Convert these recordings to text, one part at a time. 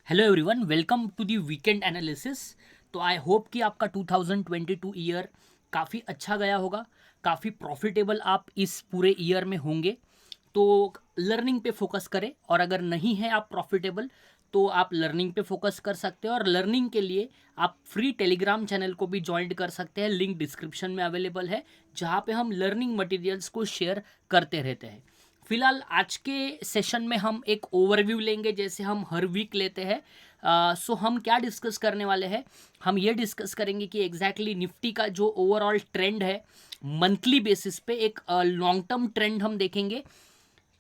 Hello everyone, welcome to the weekend analysis. तो I hope कि आपका 2022 ईयर काफ़ी अच्छा गया होगा, काफ़ी प्रॉफिटेबल आप इस पूरे ईयर में होंगे। तो लर्निंग पे फोकस करें, और अगर नहीं है आप प्रॉफिटेबल तो आप लर्निंग पे फोकस कर सकते हो। और लर्निंग के लिए आप फ्री टेलीग्राम चैनल को भी ज्वाइन कर सकते हैं, लिंक डिस्क्रिप्शन में अवेलेबल है, जहाँ पे हम लर्निंग मटेरियल्स को शेयर करते रहते हैं। फिलहाल आज के सेशन में हम एक ओवरव्यू लेंगे, जैसे हम हर वीक लेते हैं। सो हम क्या डिस्कस करने वाले हैं, हम ये डिस्कस करेंगे कि एग्जैक्टली निफ्टी का जो ओवरऑल ट्रेंड है मंथली बेसिस पे, एक लॉन्ग टर्म ट्रेंड हम देखेंगे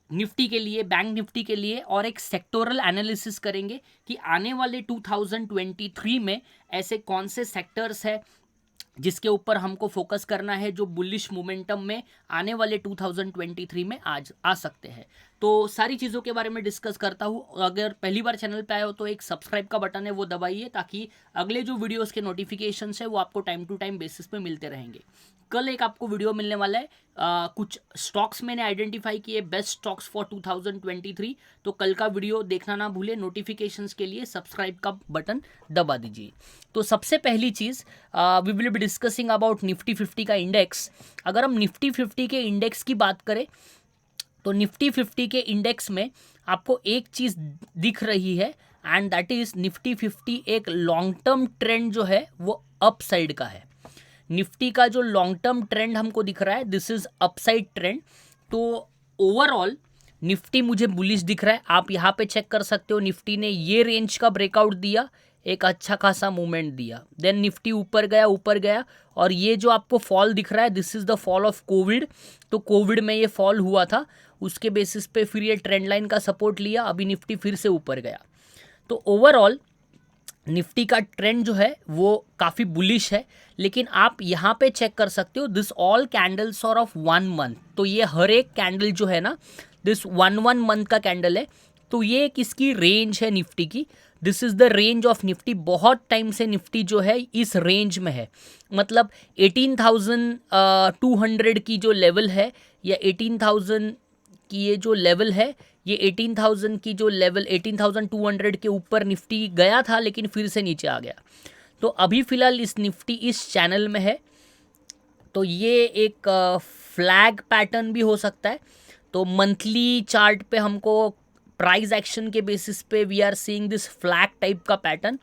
निफ्टी के लिए, बैंक निफ्टी के लिए, और एक सेक्टोरल एनालिसिस करेंगे कि आने वाले 2023 में ऐसे कौन से सेक्टर्स है जिसके ऊपर हमको फोकस करना है, जो बुलिश मोमेंटम में आने वाले 2023 में आज आ सकते हैं। तो सारी चीज़ों के बारे में डिस्कस करता हूँ। अगर पहली बार चैनल पे आए हो तो एक सब्सक्राइब का बटन है वो दबाइए, ताकि अगले जो वीडियोस के नोटिफिकेशन है वो आपको टाइम टू टाइम बेसिस पे मिलते रहेंगे। कल एक आपको वीडियो मिलने वाला है, कुछ स्टॉक्स मैंने आइडेंटिफाई किए, बेस्ट स्टॉक्स फॉर 2023। तो कल का वीडियो देखना ना भूले, नोटिफिकेशंस के लिए सब्सक्राइब का बटन दबा दीजिए। तो सबसे पहली चीज़, we will be discussing about Nifty 50 का इंडेक्स। अगर हम निफ्टी 50 के इंडेक्स की बात करें तो निफ्टी 50 के इंडेक्स में आपको एक चीज़ दिख रही है, एंड दैट इज़ निफ्टी 50 एक लॉन्ग टर्म ट्रेंड जो है वो अप साइड का है। निफ्टी का जो लॉन्ग टर्म ट्रेंड हमको दिख रहा है, दिस इज अपसाइड ट्रेंड। तो ओवरऑल निफ्टी मुझे बुलिश दिख रहा है। आप यहाँ पे चेक कर सकते हो, निफ्टी ने ये रेंज का ब्रेकआउट दिया, एक अच्छा खासा मूवमेंट दिया, देन निफ्टी ऊपर गया, और ये जो आपको फॉल दिख रहा है, this is the fall of Covid. तो कोविड में ये फॉल हुआ था, उसके बेसिस पे फिर ये ट्रेंड लाइन का सपोर्ट लिया, अभी निफ्टी फिर से ऊपर गया। तो ओवरऑल निफ्टी का ट्रेंड जो है वो काफ़ी बुलिश है। लेकिन आप यहाँ पे चेक कर सकते हो, this all candles are of 1 month. तो ये हर एक कैंडल जो है ना, दिस 1 मंथ का कैंडल है। तो ये किसकी रेंज है निफ्टी की, this is the range of Nifty. बहुत टाइम से निफ्टी जो है इस रेंज में है, मतलब 18,200 की जो लेवल है, या 18,000 की ये जो लेवल है, ये 18,000 की जो लेवल, 18,200 के ऊपर निफ्टी गया था, लेकिन फिर से नीचे आ गया। तो अभी फिलहाल इस निफ्टी इस चैनल में है। तो ये एक फ्लैग पैटर्न भी हो सकता है। तो मंथली चार्ट पे हमको प्राइस एक्शन के बेसिस पे we are seeing this flag type का पैटर्न।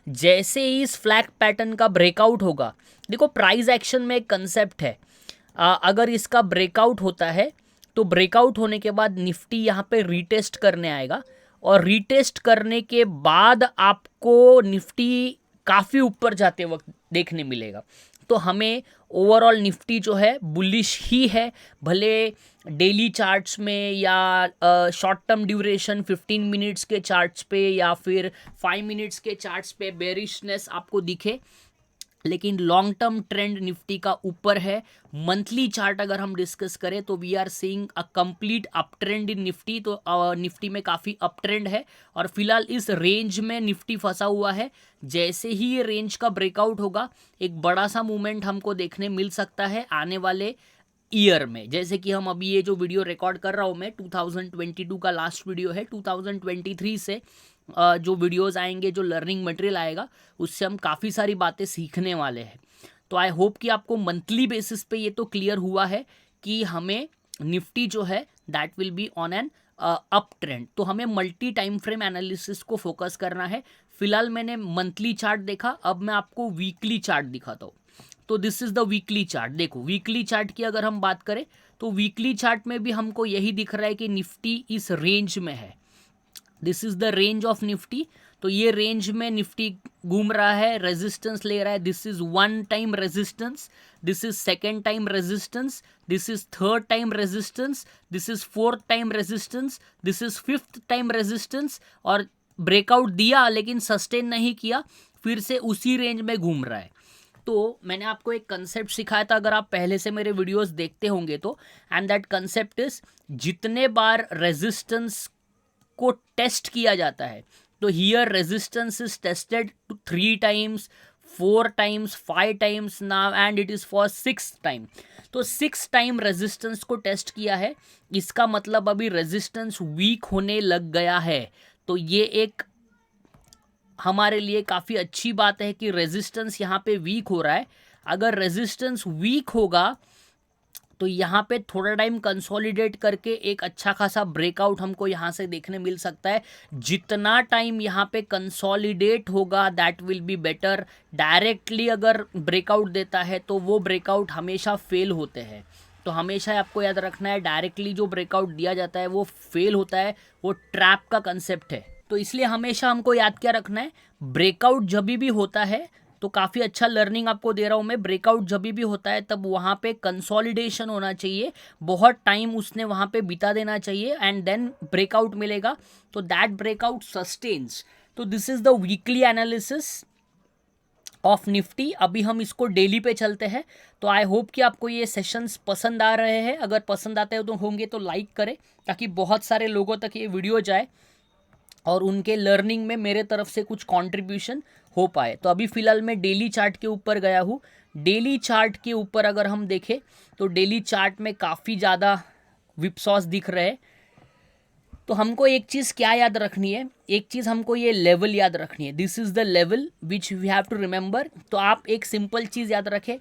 जैसे ही इस फ्लैग पैटर्न का ब्रेकआउट होगा, देखो प्राइस एक्शन में एक कंसेप्ट है, अगर इसका ब्रेकआउट होता है तो ब्रेकआउट होने के बाद निफ्टी यहाँ पे रीटेस्ट करने आएगा, और रीटेस्ट करने के बाद आपको निफ्टी काफ़ी ऊपर जाते वक्त देखने मिलेगा। तो हमें ओवरऑल निफ्टी जो है बुलिश ही है, भले डेली चार्ट्स में या शॉर्ट टर्म ड्यूरेशन 15 मिनट्स के चार्ट्स पे या फिर 5 मिनट्स के चार्ट्स पे बेरिशनेस आपको दिखे, लेकिन लॉन्ग टर्म ट्रेंड निफ्टी का ऊपर है। मंथली चार्ट अगर हम डिस्कस करें तो we are seeing a complete up trend in Nifty. तो निफ्टी में काफ़ी अप ट्रेंड है, और फिलहाल इस रेंज में निफ्टी फंसा हुआ है। जैसे ही ये रेंज का ब्रेकआउट होगा, एक बड़ा सा मूवमेंट हमको देखने मिल सकता है आने वाले ईयर में। जैसे कि हम अभी ये जो वीडियो रिकॉर्ड कर रहा हूँ मैं, 2022 का लास्ट वीडियो है। 2023 से जो वीडियोस आएंगे, जो लर्निंग मटेरियल आएगा, उससे हम काफ़ी सारी बातें सीखने वाले हैं। तो आई होप कि आपको मंथली बेसिस पे ये तो क्लियर हुआ है कि हमें निफ्टी जो है that will be on an up trend. तो हमें मल्टी टाइम फ्रेम एनालिसिस को फोकस करना है। फिलहाल मैंने मंथली चार्ट देखा, अब मैं आपको वीकली चार्ट दिखाता हूँ। तो this is the weekly chart. देखो वीकली चार्ट की अगर हम बात करें तो वीकली चार्ट में भी हमको यही दिख रहा है कि निफ्टी इस रेंज में है, this is the range of Nifty. तो ये रेंज में निफ्टी घूम रहा है, रेजिस्टेंस ले रहा है, this is 1 time resistance, this is second time resistance, this is third time resistance, this is fourth time resistance, this is fifth time resistance, और ब्रेकआउट दिया लेकिन सस्टेन नहीं किया, फिर से उसी रेंज में घूम रहा है। तो मैंने आपको एक कंसेप्ट सिखाया था, अगर आप पहले से मेरे वीडियोस देखते होंगे तो, एंड दैट कंसेप्ट इज, जितने बार रेजिस्टेंस को टेस्ट किया जाता है, तो here resistance is tested 3 times, 4 times, 5 times now, and it is for 6 time. तो 6 टाइम रेजिस्टेंस को टेस्ट किया है, इसका मतलब अभी रेजिस्टेंस वीक होने लग गया है। तो ये एक हमारे लिए काफ़ी अच्छी बात है कि रेजिस्टेंस यहाँ पे वीक हो रहा है। अगर रेजिस्टेंस वीक होगा तो यहाँ पे थोड़ा टाइम कंसोलिडेट करके एक अच्छा खासा ब्रेकआउट हमको यहाँ से देखने मिल सकता है। जितना टाइम यहाँ पे कंसोलिडेट होगा that will be better. Directly अगर ब्रेकआउट देता है तो वो ब्रेकआउट हमेशा फेल होते हैं, तो हमेशा आपको याद रखना है डायरेक्टली जो ब्रेकआउट दिया जाता है वो फेल होता है, वो ट्रैप का कंसेप्ट है। तो इसलिए हमेशा हमको याद क्या रखना है, ब्रेकआउट जब भी होता है तो काफ़ी अच्छा लर्निंग आपको दे रहा हूँ मैं, ब्रेकआउट जब भी होता है तब वहाँ पे कंसोलिडेशन होना चाहिए, बहुत टाइम उसने वहाँ पे बिता देना चाहिए एंड देन ब्रेकआउट मिलेगा, तो दैट ब्रेकआउट सस्टेन्स। तो this is the weekly analysis of Nifty. अभी हम इसको डेली पे चलते हैं। तो आई होप कि आपको ये सेशंस पसंद आ रहे हैं। अगर पसंद आते हो तो होंगे तो लाइक करें ताकि बहुत सारे लोगों तक ये वीडियो जाए और उनके लर्निंग में मेरे तरफ से कुछ कंट्रीब्यूशन हो पाए। तो अभी फ़िलहाल मैं डेली चार्ट के ऊपर गया हूँ। डेली चार्ट के ऊपर अगर हम देखें तो डेली चार्ट में काफ़ी ज़्यादा विपसॉस दिख रहे हैं। तो हमको एक चीज़ क्या याद रखनी है, एक चीज़ हमको ये लेवल याद रखनी है। This is the level which we have to remember. तो आप एक सिंपल चीज़ याद रखें,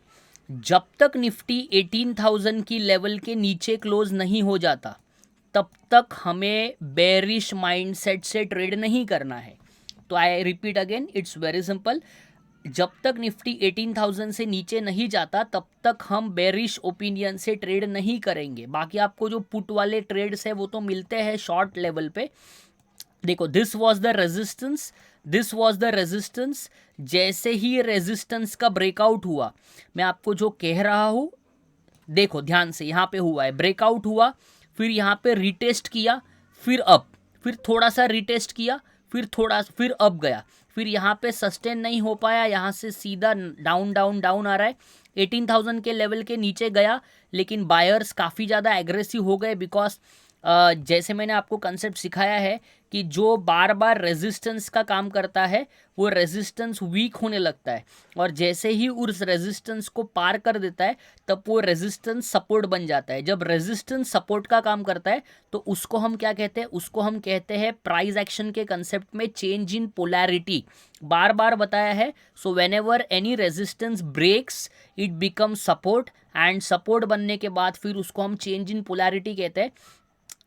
जब तक निफ्टी 18,000 की लेवल के नीचे क्लोज नहीं हो जाता तब तक हमें बेरिश माइंडसेट से ट्रेड नहीं करना है। तो I repeat again, it's very simple, जब तक निफ्टी 18,000 से नीचे नहीं जाता तब तक हम बेरिश ओपिनियन से ट्रेड नहीं करेंगे। बाकी आपको जो पुट वाले ट्रेड्स है वो तो मिलते हैं शॉर्ट लेवल पे। देखो this was the resistance, this was the resistance. जैसे ही रेजिस्टेंस का ब्रेकआउट हुआ, मैं आपको जो कह रहा हूँ देखो ध्यान से, यहाँ पे हुआ है ब्रेकआउट हुआ, फिर यहाँ पे रिटेस्ट किया, फिर अप, फिर थोड़ा सा रिटेस्ट किया, फिर अप गया, फिर यहाँ पे सस्टेन नहीं हो पाया, यहाँ से सीधा डाउन डाउन डाउन आ रहा है। 18,000 के लेवल के नीचे गया, लेकिन बायर्स काफ़ी ज़्यादा एग्रेसिव हो गए बिकॉज जैसे मैंने आपको कंसेप्ट सिखाया है कि जो बार बार रेजिस्टेंस का काम करता है वो रेजिस्टेंस वीक होने लगता है, और जैसे ही उस रेजिस्टेंस को पार कर देता है तब वो रेजिस्टेंस सपोर्ट बन जाता है। जब रेजिस्टेंस सपोर्ट का काम करता है तो उसको हम क्या कहते हैं, उसको हम कहते हैं प्राइस एक्शन के कंसेप्ट में चेंज इन पोलैरिटी, बार बार बताया है। So whenever any resistance breaks it become support, and support बनने के बाद फिर उसको हम चेंज इन पोलैरिटी कहते हैं।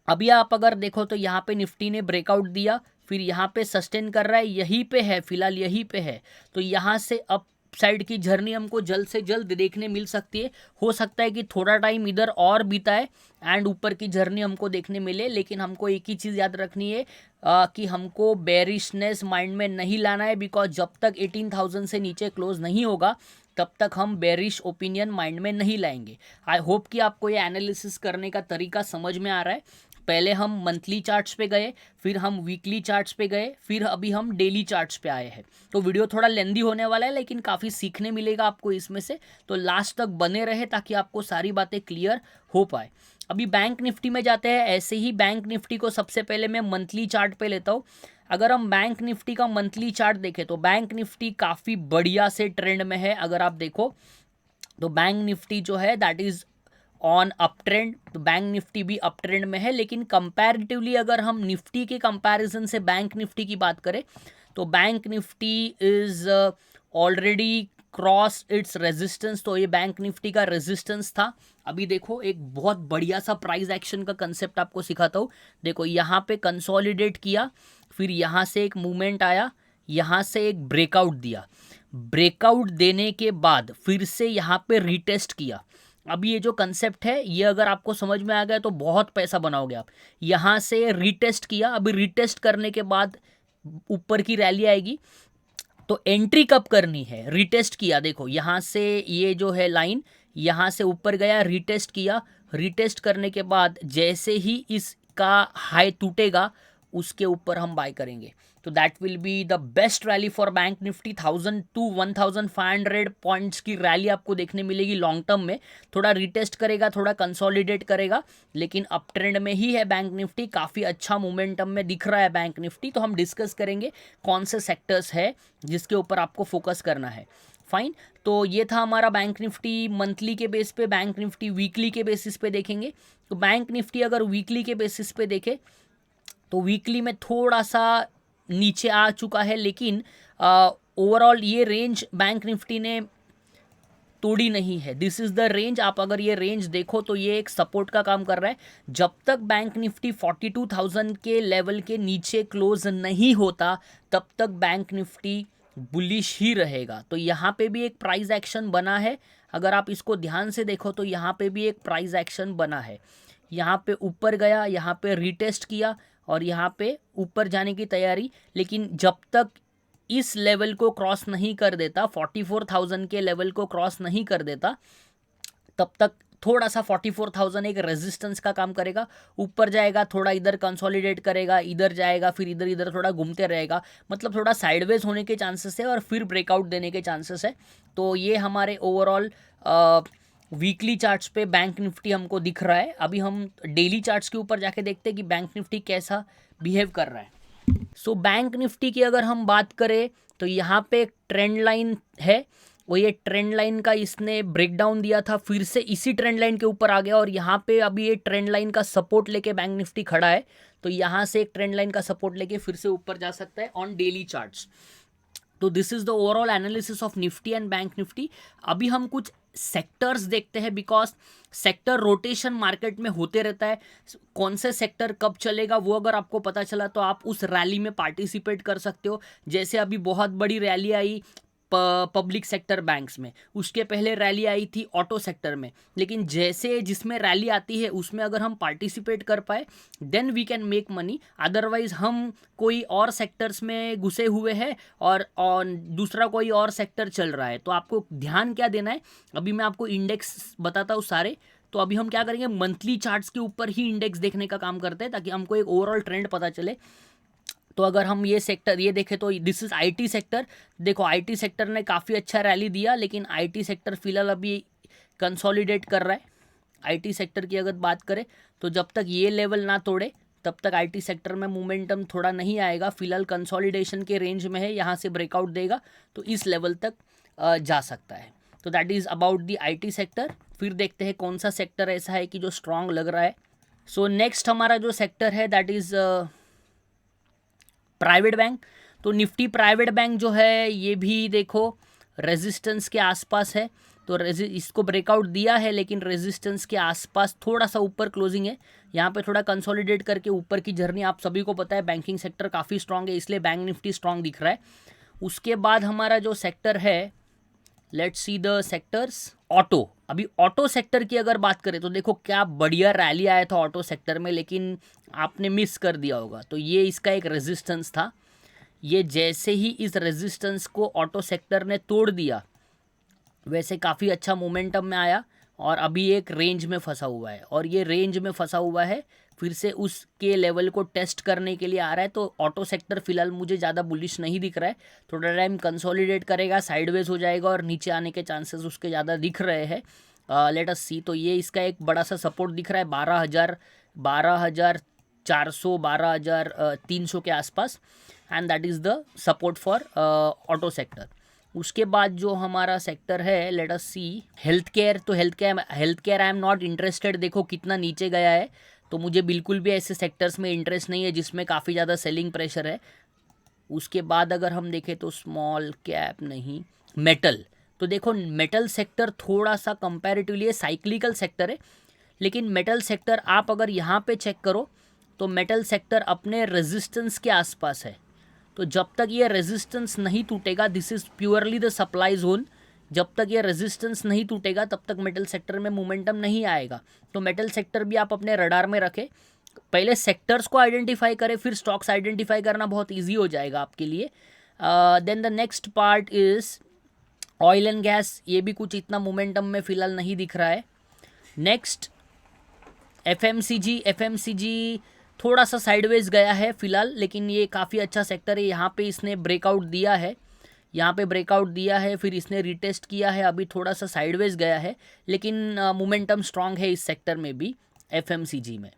अभी आप अगर देखो तो यहाँ पे निफ्टी ने ब्रेकआउट दिया, फिर यहाँ पे सस्टेन कर रहा है, यहीं पे है फिलहाल, यहीं पे है। तो यहाँ से अप साइड की जर्नी हमको जल्द से जल्द देखने मिल सकती है। हो सकता है कि थोड़ा टाइम इधर और बीताए एंड ऊपर की जर्नी हमको देखने मिले, लेकिन हमको एक ही चीज़ याद रखनी है कि हमको बेरिशनेस माइंड में नहीं लाना है, बिकॉज जब तक 18,000 से नीचे क्लोज नहीं होगा तब तक हम बेरिश ओपिनियन माइंड में नहीं लाएंगे। आई होप कि आपको ये एनालिसिस करने का तरीका समझ में आ रहा है। पहले हम मंथली चार्ट्स पे गए, फिर हम वीकली चार्ट्स पे गए, फिर अभी हम डेली चार्ट्स पे आए हैं। तो वीडियो थोड़ा लेंदी होने वाला है लेकिन काफ़ी सीखने मिलेगा आपको इसमें से, तो लास्ट तक बने रहे ताकि आपको सारी बातें क्लियर हो पाए। अभी बैंक निफ्टी में जाते हैं। ऐसे ही बैंक निफ्टी को सबसे पहले मैं मंथली चार्ट पे लेता हूँ। अगर हम बैंक निफ्टी का मंथली चार्ट देखें तो बैंक निफ्टी काफ़ी बढ़िया से ट्रेंड में है। अगर आप देखो तो बैंक निफ्टी जो है that is on up trend, तो बैंक निफ्टी भी अप ट्रेंड में है। लेकिन कंपैरेटिवली अगर हम निफ्टी के कंपैरिजन से बैंक निफ्टी की बात करें तो bank Nifty is already cross its resistance. तो ये बैंक निफ्टी का रेजिस्टेंस था। अभी देखो एक बहुत बढ़िया सा प्राइस एक्शन का कंसेप्ट आपको सिखाता हूँ। देखो यहाँ पे कंसोलिडेट किया, फिर यहाँ से एक मूवमेंट आया, यहाँ से एक ब्रेकआउट दिया, ब्रेकआउट देने के बाद फिर से यहाँ पे रिटेस्ट किया। अभी ये जो कंसेप्ट है ये अगर आपको समझ में आ गया तो बहुत पैसा बनाओगे आप। यहाँ से रिटेस्ट किया, अभी रिटेस्ट करने के बाद ऊपर की रैली आएगी, तो एंट्री कब करनी है, रिटेस्ट किया, देखो यहाँ से ये जो है लाइन यहाँ से ऊपर गया, रिटेस्ट किया, रिटेस्ट करने के बाद जैसे ही इसका हाई टूटेगा उसके ऊपर हम बाय करेंगे। तो that will be the best rally for bank Nifty. 1000 to 1500 points की रैली आपको देखने मिलेगी लॉन्ग टर्म में। थोड़ा रिटेस्ट करेगा, थोड़ा कंसोलिडेट करेगा, लेकिन अप ट्रेंड में ही है बैंक निफ्टी। काफ़ी अच्छा मोमेंटम में दिख रहा है बैंक निफ्टी। तो हम डिस्कस करेंगे कौन से सेक्टर्स है जिसके ऊपर आपको फोकस करना है। फाइन, तो ये था हमारा बैंक निफ्टी मंथली के बेस पे। बैंक निफ्टी वीकली के बेसिस पे देखेंगे। तो बैंक निफ्टी अगर वीकली के बेसिस पे देखे तो वीकली में थोड़ा सा नीचे आ चुका है, लेकिन ओवरऑल ये रेंज बैंक निफ्टी ने तोड़ी नहीं है। This is the range. आप अगर ये रेंज देखो तो ये एक सपोर्ट का काम कर रहा है। जब तक बैंक निफ्टी 42,000 के लेवल के नीचे क्लोज नहीं होता तब तक बैंक निफ्टी बुलिश ही रहेगा। तो यहाँ पे भी एक प्राइस एक्शन बना है। अगर आप इसको ध्यान से देखो तो यहाँ पे भी एक प्राइस एक्शन बना है। यहाँ पे ऊपर गया, यहाँ पे रीटेस्ट किया और यहाँ पे ऊपर जाने की तैयारी, लेकिन जब तक इस लेवल को क्रॉस नहीं कर देता, 44,000 के लेवल को क्रॉस नहीं कर देता, तब तक थोड़ा सा 44,000 एक रेजिस्टेंस का काम करेगा। ऊपर जाएगा, थोड़ा इधर कंसोलिडेट करेगा, इधर जाएगा, फिर इधर इधर थोड़ा घूमते रहेगा, मतलब थोड़ा साइडवेज होने के चांसेस है और फिर ब्रेकआउट देने के चांसेस है। तो ये हमारे ओवरऑल वीकली चार्ट्स पे बैंक निफ्टी हमको दिख रहा है। अभी हम डेली चार्ट्स के ऊपर जाके देखते हैं कि बैंक निफ्टी कैसा बिहेव कर रहा है। सो बैंक निफ्टी की अगर हम बात करें तो यहाँ पे एक ट्रेंड लाइन है, वो ये ट्रेंड लाइन का इसने ब्रेकडाउन दिया था, फिर से इसी ट्रेंड लाइन के ऊपर आ गया और यहाँ पे अभी ये ट्रेंड लाइन का सपोर्ट लेके बैंक निफ्टी खड़ा है। तो यहाँ से एक ट्रेंड लाइन का सपोर्ट लेके फिर से ऊपर जा सकता है ऑन डेली चार्ट्स। तो this is the overall analysis of Nifty and bank Nifty. अभी हम कुछ सेक्टर्स देखते हैं, बिकॉज सेक्टर रोटेशन मार्केट में होते रहता है। कौन से सेक्टर कब चलेगा वो अगर आपको पता चला तो आप उस रैली में पार्टिसिपेट कर सकते हो। जैसे अभी बहुत बड़ी रैली आई पब्लिक सेक्टर बैंक्स में, उसके पहले रैली आई थी ऑटो सेक्टर में, लेकिन जैसे जिसमें रैली आती है उसमें अगर हम पार्टिसिपेट कर पाए then we can make money. Otherwise हम कोई और सेक्टर्स में घुसे हुए हैं और दूसरा कोई और सेक्टर चल रहा है, तो आपको ध्यान क्या देना है। अभी मैं आपको इंडेक्स बताता हूँ सारे। तो अभी हम क्या करेंगे, मंथली चार्ट्स के ऊपर ही इंडेक्स देखने का काम करते हैं ताकि हमको एक ओवरऑल ट्रेंड पता चले। तो अगर हम ये सेक्टर ये देखें तो दिस इज आईटी सेक्टर। देखो आईटी सेक्टर ने काफ़ी अच्छा रैली दिया, लेकिन आईटी सेक्टर फिलहाल अभी कंसोलिडेट कर रहा है। आईटी सेक्टर की अगर बात करें तो जब तक ये लेवल ना तोड़े तब तक आईटी सेक्टर में मोमेंटम थोड़ा नहीं आएगा। फिलहाल कंसोलिडेशन के रेंज में है, यहाँ से ब्रेकआउट देगा तो इस लेवल तक जा सकता है। तो that is about the IT sector. फिर देखते हैं कौन सा सेक्टर ऐसा है कि जो स्ट्रांग लग रहा है। सो नेक्स्ट हमारा जो सेक्टर है दैट इज़ प्राइवेट बैंक। तो निफ्टी प्राइवेट बैंक जो है ये भी देखो रेजिस्टेंस के आसपास है। तो इसको ब्रेकआउट दिया है, लेकिन रेजिस्टेंस के आसपास थोड़ा सा ऊपर क्लोजिंग है। यहाँ पे थोड़ा कंसोलिडेट करके ऊपर की जर्नी, आप सभी को पता है बैंकिंग सेक्टर काफ़ी स्ट्रांग है, इसलिए बैंक निफ्टी स्ट्रांग दिख रहा है। उसके बाद हमारा जो सेक्टर है, let's see the sectors. Auto. अभी ऑटो सेक्टर की अगर बात करें तो देखो क्या बढ़िया रैली आया था ऑटो सेक्टर में, लेकिन आपने मिस कर दिया होगा। तो ये इसका एक रेजिस्टेंस था। ये जैसे ही इस रेजिस्टेंस को ऑटो सेक्टर ने तोड़ दिया, वैसे काफ़ी अच्छा मोमेंटम में आया और अभी एक रेंज में फंसा हुआ है। और ये रेंज में फंसा हुआ है, फिर से उसके लेवल को टेस्ट करने के लिए आ रहा है। तो ऑटो सेक्टर फिलहाल मुझे ज़्यादा बुलिश नहीं दिख रहा है। थोड़ा टाइम कंसोलिडेट करेगा, साइडवेज हो जाएगा और नीचे आने के चांसेस उसके ज़्यादा दिख रहे हैं। लेट अस सी। तो ये इसका एक बड़ा सा सपोर्ट दिख रहा है 12,400 12,300 के आसपास, and that is the support for auto sector. उसके बाद जो हमारा सेक्टर है, लेट अस सी हेल्थ केयर। तो health care I am not interested. देखो कितना नीचे गया है, तो मुझे बिल्कुल भी ऐसे सेक्टर्स में इंटरेस्ट नहीं है जिसमें काफ़ी ज़्यादा सेलिंग प्रेशर है। उसके बाद अगर हम देखें तो स्मॉल कैप नहीं, मेटल। तो देखो मेटल सेक्टर थोड़ा सा कंपैरेटिवली साइक्लिकल सेक्टर है, लेकिन मेटल सेक्टर आप अगर यहाँ पे चेक करो तो मेटल सेक्टर अपने रेजिस्टेंस के आसपास है। तो जब तक ये रेजिस्टेंस नहीं टूटेगा, this is purely the supply zone, जब तक ये रेजिस्टेंस नहीं टूटेगा तब तक मेटल सेक्टर में मोमेंटम नहीं आएगा। तो मेटल सेक्टर भी आप अपने रडार में रखें। पहले सेक्टर्स को आइडेंटिफाई करें, फिर स्टॉक्स आइडेंटिफाई करना बहुत ईजी हो जाएगा आपके लिए। Then the next part is oil and gas. ये भी कुछ इतना मोमेंटम में फ़िलहाल नहीं दिख रहा है। नेक्स्ट एफएमसीजी थोड़ा सा साइडवेज गया है फिलहाल, लेकिन ये काफ़ी अच्छा सेक्टर है। यहाँ पे इसने ब्रेकआउट दिया है, फिर इसने रिटेस्ट किया है, अभी थोड़ा सा साइडवेज गया है, लेकिन मोमेंटम स्ट्रांग है इस सेक्टर में भी, एफएमसीजी में।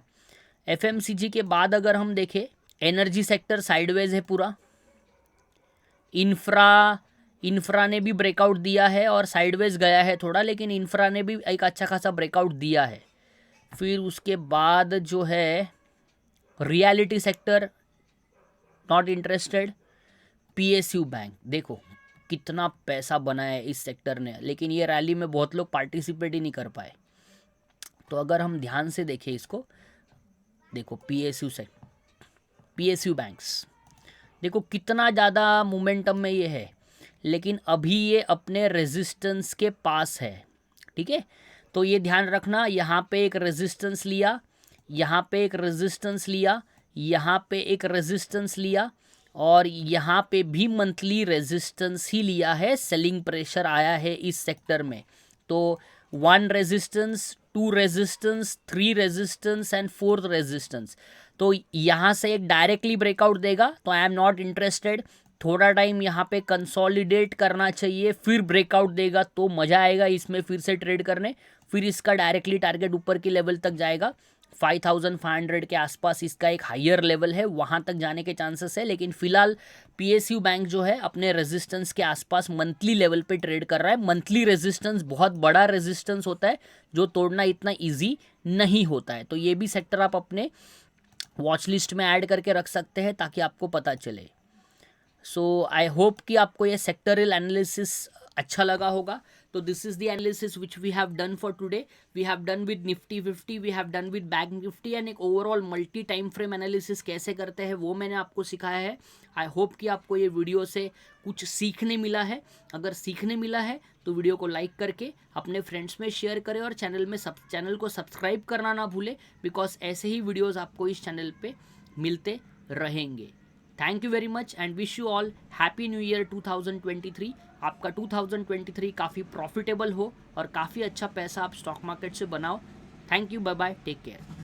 एफएमसीजी के बाद अगर हम देखें, एनर्जी सेक्टर साइडवेज है पूरा। इंफ्रा ने भी ब्रेकआउट दिया है और साइडवेज गया है थोड़ा, लेकिन इंफ्रा ने भी एक अच्छा खासा ब्रेकआउट दिया है। फिर उसके बाद जो है reality sector, not interested. PSU bank, देखो कितना पैसा बनाया है इस सेक्टर ने, लेकिन ये रैली में बहुत लोग पार्टिसिपेट ही नहीं कर पाए। तो अगर हम ध्यान से देखें इसको, देखो PSU बैंक्स, देखो कितना ज़्यादा मोमेंटम में ये है, लेकिन अभी ये अपने रेजिस्टेंस के पास है। ठीक है, तो ये ध्यान रखना, यहाँ पे एक रेजिस्टेंस लिया, यहाँ पे एक रेजिस्टेंस लिया, यहाँ पे एक रेजिस्टेंस लिया, और यहाँ पे भी मंथली रेजिस्टेंस ही लिया है। सेलिंग प्रेशर आया है इस सेक्टर में। तो 1 resistance, 2 resistance, 3 resistance and 4th resistance. तो यहाँ से एक डायरेक्टली ब्रेकआउट देगा तो आई एम नॉट इंटरेस्टेड। थोड़ा टाइम यहाँ पे कंसोलिडेट करना चाहिए, फिर ब्रेकआउट देगा तो मज़ा आएगा इसमें फिर से ट्रेड करने। फिर इसका डायरेक्टली टारगेट ऊपर की लेवल तक जाएगा, 5500 के आसपास इसका एक हायर लेवल है, वहाँ तक जाने के चांसेस है। लेकिन फिलहाल PSU बैंक जो है अपने रेजिस्टेंस के आसपास मंथली लेवल पे ट्रेड कर रहा है। मंथली रेजिस्टेंस बहुत बड़ा रेजिस्टेंस होता है जो तोड़ना इतना ईजी नहीं होता है। तो ये भी सेक्टर आप अपने वॉच लिस्ट में ऐड करके रख सकते हैं ताकि आपको पता चले। सो आई होप कि आपको ये सेक्टरल एनालिसिस अच्छा लगा होगा। तो this is the analysis which we have done for today. We have done with Nifty 50, we have done with bank Nifty, and एक overall multi time frame analysis कैसे करते हैं वो मैंने आपको सिखाया है। आई होप कि आपको ये वीडियो से कुछ सीखने मिला है। अगर सीखने मिला है तो वीडियो को लाइक करके अपने फ्रेंड्स में शेयर करें, और चैनल को सब्सक्राइब करना ना भूलें, बिकॉज ऐसे ही वीडियोज़ आपको इस चैनल पर मिलते रहेंगे। Thank you very much and wish you all happy new year 2023। आपका 2023 काफ़ी प्रॉफिटेबल हो और काफ़ी अच्छा पैसा आप स्टॉक मार्केट से बनाओ। Thank you, bye bye, take care.